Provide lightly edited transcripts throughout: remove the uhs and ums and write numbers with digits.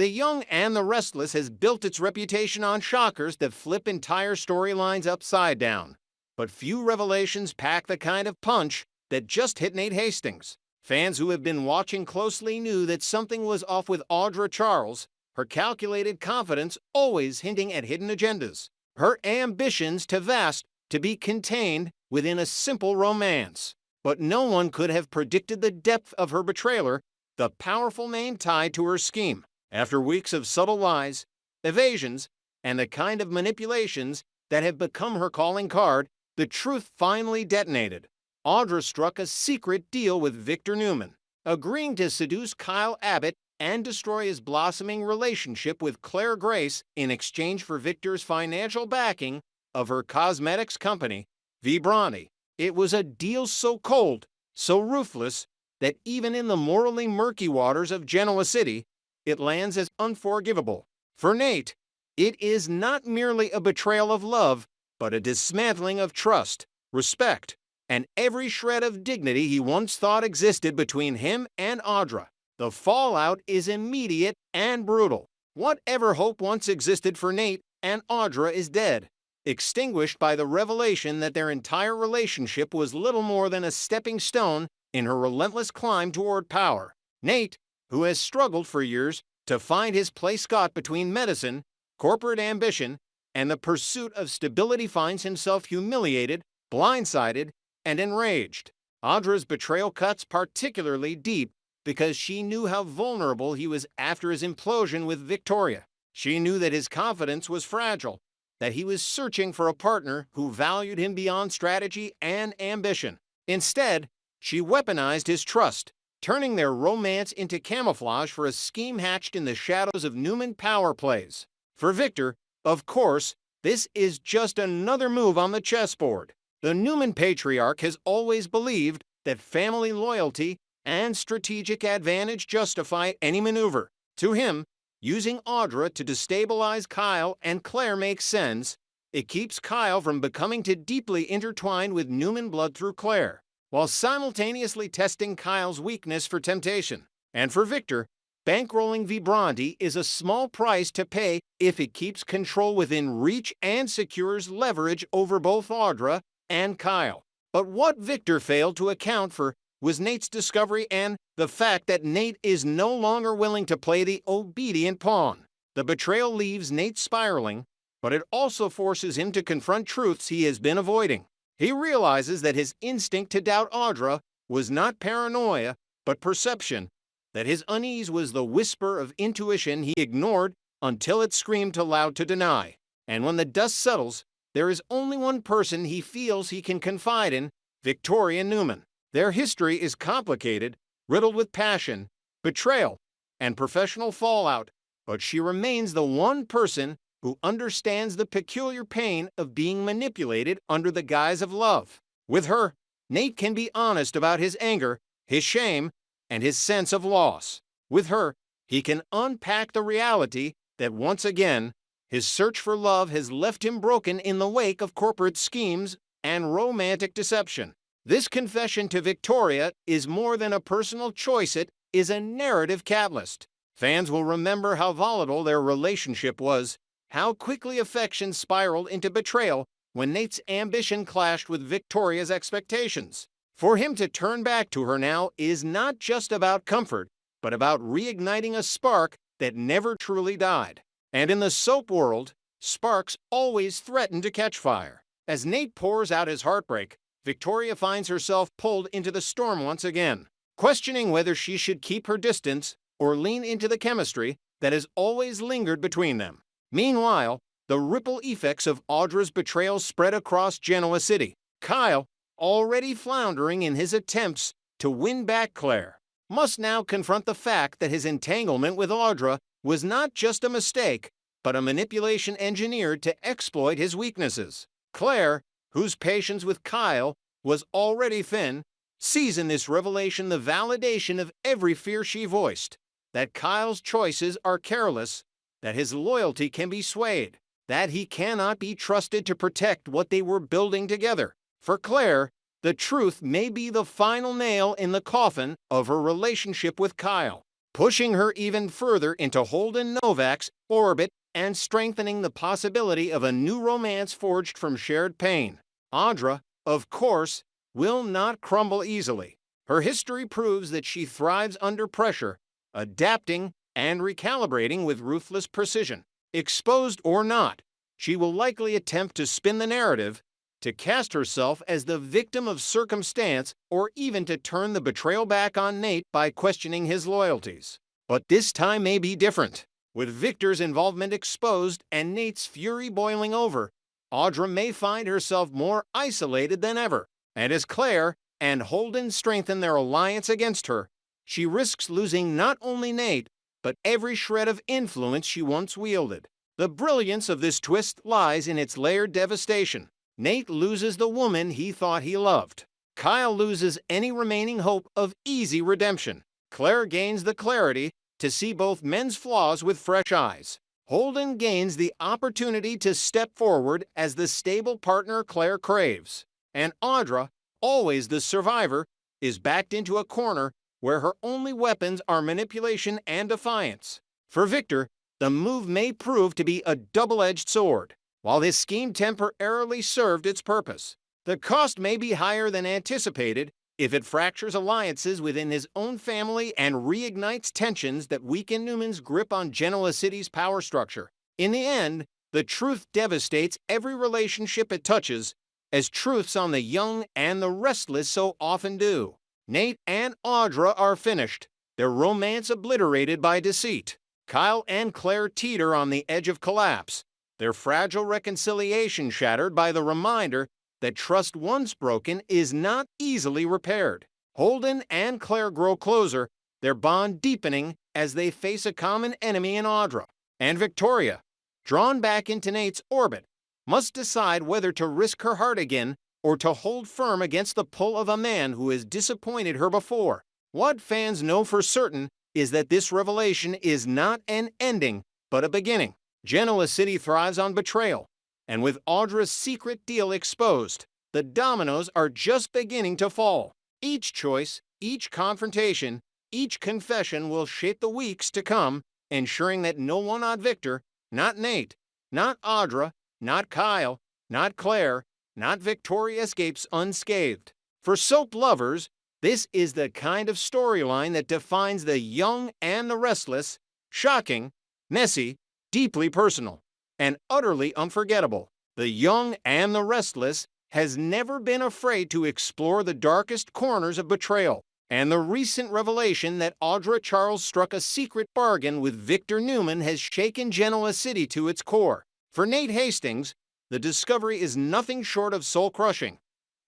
The Young and the Restless has built its reputation on shockers that flip entire storylines upside down. But few revelations pack the kind of punch that just hit Nate Hastings. Fans who have been watching closely knew that something was off with Audra Charles, her calculated confidence always hinting at hidden agendas, her ambitions too vast to be contained within a simple romance. But no one could have predicted the depth of her betrayal, the powerful name tied to her scheme. After weeks of subtle lies, evasions, and the kind of manipulations that have become her calling card, the truth finally detonated. Audra struck a secret deal with Victor Newman, agreeing to seduce Kyle Abbott and destroy his blossoming relationship with Claire Grace in exchange for Victor's financial backing of her cosmetics company, Vibrante. It was a deal so cold, so ruthless, that even in the morally murky waters of Genoa City, it lands as unforgivable. For Nate, it is not merely a betrayal of love, but a dismantling of trust, respect, and every shred of dignity he once thought existed between him and Audra. The fallout is immediate and brutal. Whatever hope once existed for Nate and Audra is dead, extinguished by the revelation that their entire relationship was little more than a stepping stone in her relentless climb toward power. Nate, who has struggled for years to find his place caught between medicine, corporate ambition, and the pursuit of stability, finds himself humiliated, blindsided, and enraged. Audra's betrayal cuts particularly deep because she knew how vulnerable he was after his implosion with Victoria. She knew that his confidence was fragile, that he was searching for a partner who valued him beyond strategy and ambition. Instead, she weaponized his trust, turning their romance into camouflage for a scheme hatched in the shadows of Newman power plays. For Victor, of course, this is just another move on the chessboard. The Newman patriarch has always believed that family loyalty and strategic advantage justify any maneuver. To him, using Audra to destabilize Kyle and Claire makes sense. It keeps Kyle from becoming too deeply intertwined with Newman blood through Claire, while simultaneously testing Kyle's weakness for temptation. And for Victor, bankrolling Vibrante is a small price to pay if it keeps control within reach and secures leverage over both Audra and Kyle. But what Victor failed to account for was Nate's discovery and the fact that Nate is no longer willing to play the obedient pawn. The betrayal leaves Nate spiraling, but it also forces him to confront truths he has been avoiding. He realizes that his instinct to doubt Audra was not paranoia, but perception, that his unease was the whisper of intuition he ignored until it screamed too loud to deny. And when the dust settles, there is only one person he feels he can confide in, Victoria Newman. Their history is complicated, riddled with passion, betrayal, and professional fallout, but she remains the one person who understands the peculiar pain of being manipulated under the guise of love. With her, Nate can be honest about his anger, his shame, and his sense of loss. With her, he can unpack the reality that once again, his search for love has left him broken in the wake of corporate schemes and romantic deception. This confession to Victoria is more than a personal choice, it is a narrative catalyst. Fans will remember how volatile their relationship was, how quickly affection spiraled into betrayal when Nate's ambition clashed with Victoria's expectations. For him to turn back to her now is not just about comfort, but about reigniting a spark that never truly died. And in the soap world, sparks always threaten to catch fire. As Nate pours out his heartbreak, Victoria finds herself pulled into the storm once again, questioning whether she should keep her distance or lean into the chemistry that has always lingered between them. Meanwhile, the ripple effects of Audra's betrayal spread across Genoa City. Kyle, already floundering in his attempts to win back Claire, must now confront the fact that his entanglement with Audra was not just a mistake, but a manipulation engineered to exploit his weaknesses. Claire, whose patience with Kyle was already thin, sees in this revelation the validation of every fear she voiced, that Kyle's choices are careless, that his loyalty can be swayed, that he cannot be trusted to protect what they were building together. For Claire, the truth may be the final nail in the coffin of her relationship with Kyle. pushing her even further into Holden Novak's orbit and strengthening the possibility of a new romance forged from shared pain. Audra, of course, will not crumble easily. Her history proves that she thrives under pressure, adapting and recalibrating with ruthless precision. Exposed or not, she will likely attempt to spin the narrative, to cast herself as the victim of circumstance, or even to turn the betrayal back on Nate by questioning his loyalties. But this time may be different. With Victor's involvement exposed and Nate's fury boiling over, Audra may find herself more isolated than ever. And as Claire and Holden strengthen their alliance against her, she risks losing not only Nate, but every shred of influence she once wielded. The brilliance of this twist lies in its layered devastation. Nate loses the woman he thought he loved. Kyle loses any remaining hope of easy redemption. Claire gains the clarity to see both men's flaws with fresh eyes. Holden gains the opportunity to step forward as the stable partner Claire craves. And Audra, always the survivor, is backed into a corner where her only weapons are manipulation and defiance. For Victor, the move may prove to be a double-edged sword. While his scheme temporarily served its purpose, the cost may be higher than anticipated if it fractures alliances within his own family and reignites tensions that weaken Newman's grip on Genoa City's power structure. In the end, the truth devastates every relationship it touches, as truths on the young and the restless so often do. Nate and Audra are finished, their romance obliterated by deceit. Kyle and Claire teeter on the edge of collapse, their fragile reconciliation shattered by the reminder that trust once broken is not easily repaired. Holden and Claire grow closer, their bond deepening as they face a common enemy in Audra. And Victoria, drawn back into Nate's orbit, must decide whether to risk her heart again or to hold firm against the pull of a man who has disappointed her before. What fans know for certain is that this revelation is not an ending, but a beginning. Genoa City thrives on betrayal, and with Audra's secret deal exposed, the dominoes are just beginning to fall. Each choice, each confrontation, each confession will shape the weeks to come, ensuring that no one on Victor, not Nate, not Audra, not Kyle, not Claire, not Victoria escapes unscathed. For soap lovers, this is the kind of storyline that defines the young and the restless, shocking, messy, deeply personal, and utterly unforgettable. The young and the restless has never been afraid to explore the darkest corners of betrayal, and the recent revelation that Audra Charles struck a secret bargain with Victor Newman has shaken Genoa City to its core. For Nate Hastings, the discovery is nothing short of soul-crushing,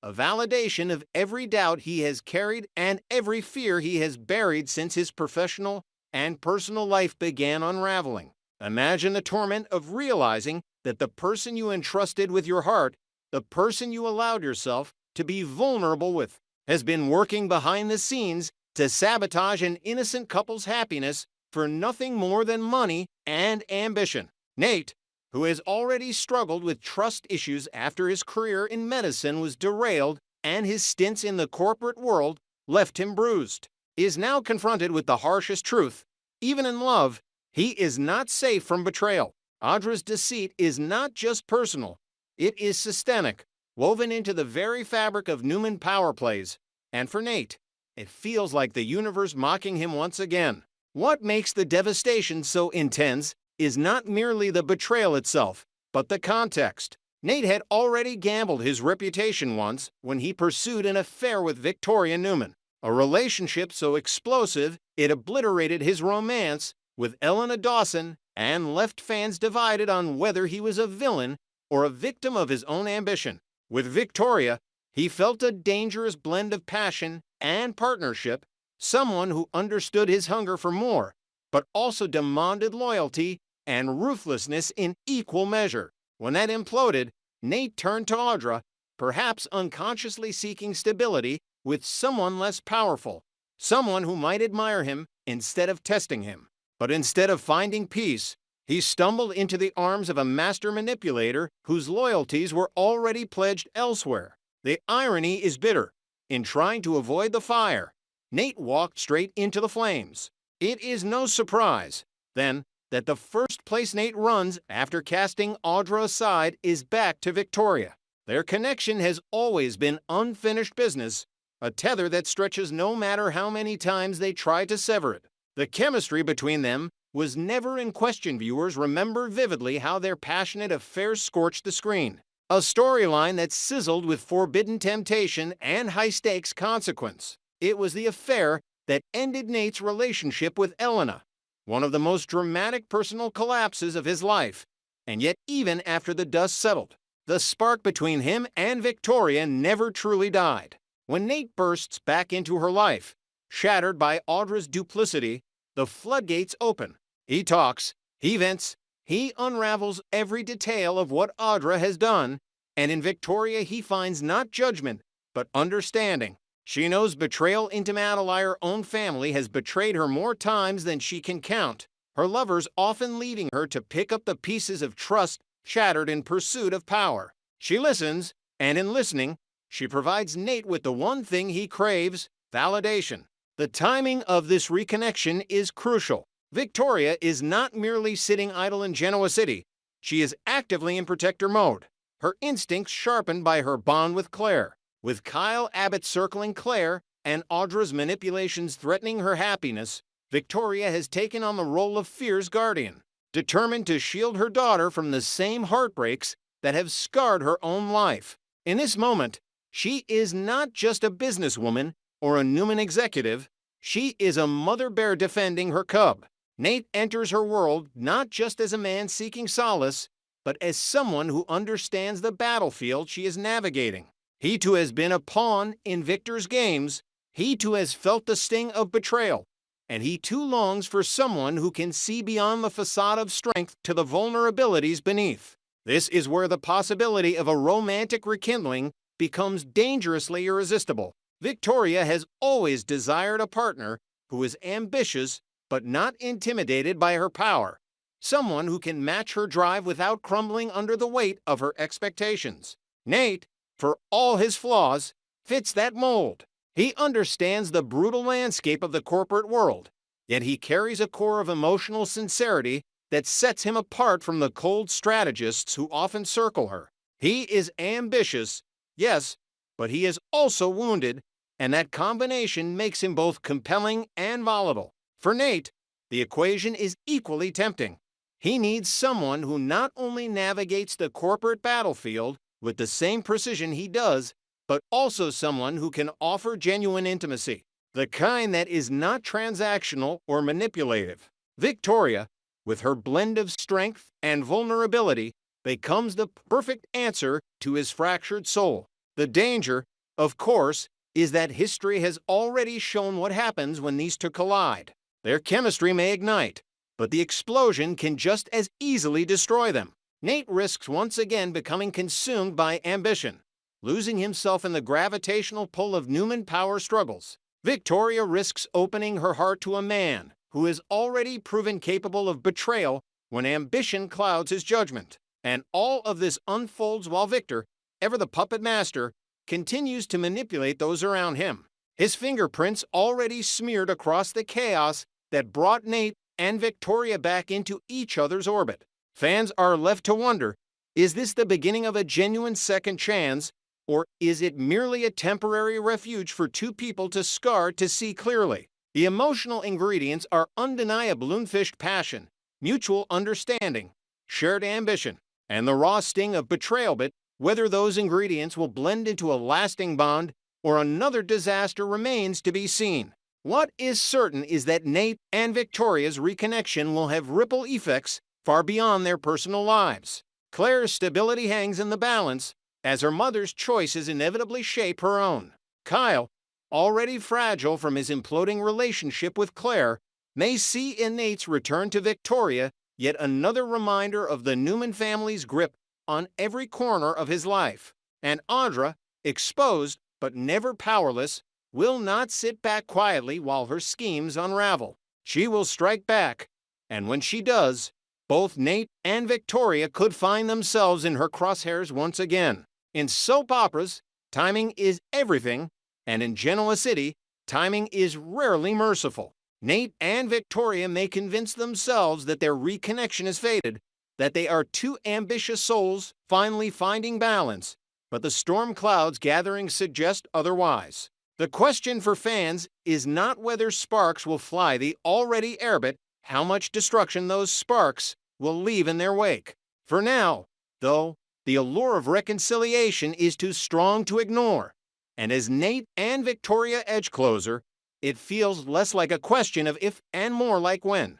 a validation of every doubt he has carried and every fear he has buried since his professional and personal life began unraveling. Imagine the torment of realizing that the person you entrusted with your heart, the person you allowed yourself to be vulnerable with, has been working behind the scenes to sabotage an innocent couple's happiness for nothing more than money and ambition. Nate, who has already struggled with trust issues after his career in medicine was derailed and his stints in the corporate world left him bruised, is now confronted with the harshest truth. Even in love, he is not safe from betrayal. Audra's deceit is not just personal, it is systemic, woven into the very fabric of Newman power plays. And for Nate, it feels like the universe mocking him once again. What makes the devastation so intense is not merely the betrayal itself, but the context. Nate had already gambled his reputation once when he pursued an affair with Victoria Newman, a relationship so explosive it obliterated his romance with Elena Dawson and left fans divided on whether he was a villain or a victim of his own ambition. With Victoria, he felt a dangerous blend of passion and partnership, someone who understood his hunger for more, but also demanded loyalty and ruthlessness in equal measure. When that imploded, Nate turned to Audra, perhaps unconsciously seeking stability with someone less powerful, someone who might admire him instead of testing him. But instead of finding peace, he stumbled into the arms of a master manipulator whose loyalties were already pledged elsewhere. The irony is bitter. In trying to avoid the fire, Nate walked straight into the flames. It is no surprise, then, that the first place Nate runs after casting Audra aside is back to Victoria. Their connection has always been unfinished business, a tether that stretches no matter how many times they try to sever it. The chemistry between them was never in question. Viewers remember vividly how their passionate affair scorched the screen. A storyline that sizzled with forbidden temptation and high-stakes consequence. It was the affair that ended Nate's relationship with Elena, one of the most dramatic personal collapses of his life. And yet, even after the dust settled, the spark between him and Victoria never truly died. When Nate bursts back into her life, shattered by Audra's duplicity, the floodgates open. He talks, he vents, he unravels every detail of what Audra has done, and in Victoria he finds not judgment, but understanding. She knows betrayal into Adelaide's own family has betrayed her more times than she can count, her lovers often leaving her to pick up the pieces of trust shattered in pursuit of power. She listens, and in listening, she provides Nate with the one thing he craves: validation. The timing of this reconnection is crucial. Victoria is not merely sitting idle in Genoa City. She is actively in protector mode, her instincts sharpened by her bond with Claire. With Kyle Abbott circling Claire and Audra's manipulations threatening her happiness, Victoria has taken on the role of fear's guardian, determined to shield her daughter from the same heartbreaks that have scarred her own life. In this moment, she is not just a businesswoman or a Newman executive, she is a mother bear defending her cub. Nate enters her world not just as a man seeking solace, but as someone who understands the battlefield she is navigating. He too has been a pawn in Victor's games, he too has felt the sting of betrayal, and he too longs for someone who can see beyond the facade of strength to the vulnerabilities beneath. This is where the possibility of a romantic rekindling becomes dangerously irresistible. Victoria has always desired a partner who is ambitious but not intimidated by her power, someone who can match her drive without crumbling under the weight of her expectations. Nate, for all his flaws, fits that mold. He understands the brutal landscape of the corporate world, yet he carries a core of emotional sincerity that sets him apart from the cold strategists who often circle her. He is ambitious, yes, but he is also wounded, and that combination makes him both compelling and volatile. For Nate, the equation is equally tempting. He needs someone who not only navigates the corporate battlefield with the same precision he does, but also someone who can offer genuine intimacy, the kind that is not transactional or manipulative. Victoria, with her blend of strength and vulnerability, becomes the perfect answer to his fractured soul. The danger, of course, is that history has already shown what happens when these two collide. Their chemistry may ignite, but the explosion can just as easily destroy them. Nate risks once again becoming consumed by ambition, losing himself in the gravitational pull of Newman power struggles. Victoria risks opening her heart to a man who is already proven capable of betrayal when ambition clouds his judgment. And all of this unfolds while Victor, ever the puppet master, continues to manipulate those around him. His fingerprints already smeared across the chaos that brought Nate and Victoria back into each other's orbit. Fans are left to wonder, is this the beginning of a genuine second chance, or is it merely a temporary refuge for two people to scar to see clearly? The emotional ingredients are undeniable: unfished passion, mutual understanding, shared ambition, and the raw sting of betrayal. But whether those ingredients will blend into a lasting bond or another disaster remains to be seen. What is certain is that Nate and Victoria's reconnection will have ripple effects far beyond their personal lives. Claire's stability hangs in the balance, as her mother's choices inevitably shape her own. Kyle, already fragile from his imploding relationship with Claire, may see in Nate's return to Victoria yet another reminder of the Newman family's grip on every corner of his life. And Audra, exposed but never powerless, will not sit back quietly while her schemes unravel. She will strike back, and when she does, both Nate and Victoria could find themselves in her crosshairs once again. In soap operas, timing is everything, and in Genoa City, timing is rarely merciful. Nate and Victoria may convince themselves that their reconnection is fated, that they are two ambitious souls finally finding balance, but the storm clouds gathering suggest otherwise. The question for fans is not whether sparks will fly the already air, but how much destruction those sparks will leave in their wake. For now, though, the allure of reconciliation is too strong to ignore, and as Nate and Victoria edge closer, it feels less like a question of if and more like when.